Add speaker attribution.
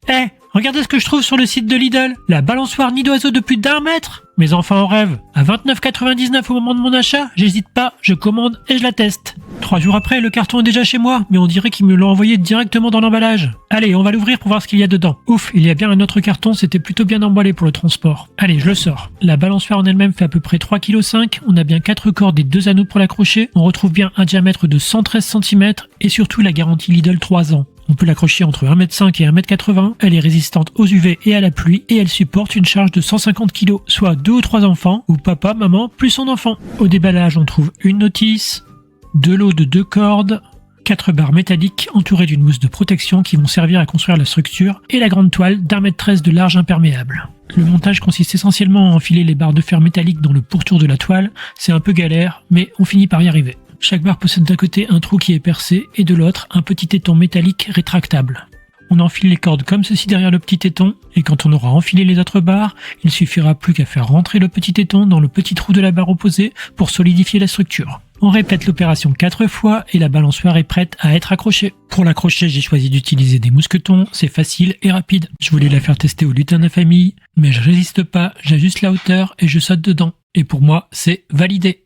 Speaker 1: Eh, regardez ce que je trouve sur le site de Lidl. La balançoire nid d'oiseau de plus d'1 mètre. Mes enfants en rêvent. À 29,99 au moment de mon achat, j'hésite pas, je commande et je la teste. 3 jours après, le carton est déjà chez moi, mais on dirait qu'ils me l'ont envoyé directement dans l'emballage. Allez, on va l'ouvrir pour voir ce qu'il y a dedans. Ouf, il y a bien un autre carton, c'était plutôt bien emballé pour le transport. Allez, je le sors. La balançoire en elle-même fait à peu près 3,5 kg, on a bien 4 cordes et 2 anneaux pour l'accrocher, on retrouve bien un diamètre de 113 cm et surtout la garantie Lidl 3 ans. On peut l'accrocher entre 1,5 m et 1,80 m, elle est résistante aux UV et à la pluie et elle supporte une charge de 150 kg, soit 2 ou 3 enfants, ou papa, maman, plus son enfant. Au déballage, on trouve une notice, de l'eau de 2 cordes, 4 barres métalliques entourées d'une mousse de protection qui vont servir à construire la structure et la grande toile d'1,13 m de large imperméable. Le montage consiste essentiellement à enfiler les barres de fer métalliques dans le pourtour de la toile, c'est un peu galère, mais on finit par y arriver. Chaque barre possède d'un côté un trou qui est percé et de l'autre un petit éton métallique rétractable. On enfile les cordes comme ceci derrière le petit éton et quand on aura enfilé les autres barres, il suffira plus qu'à faire rentrer le petit éton dans le petit trou de la barre opposée pour solidifier la structure. On répète l'opération 4 fois et la balançoire est prête à être accrochée. Pour l'accrocher, j'ai choisi d'utiliser des mousquetons, c'est facile et rapide. Je voulais la faire tester au lutin de la famille, mais je résiste pas, j'ajuste la hauteur et je saute dedans. Et pour moi, c'est validé.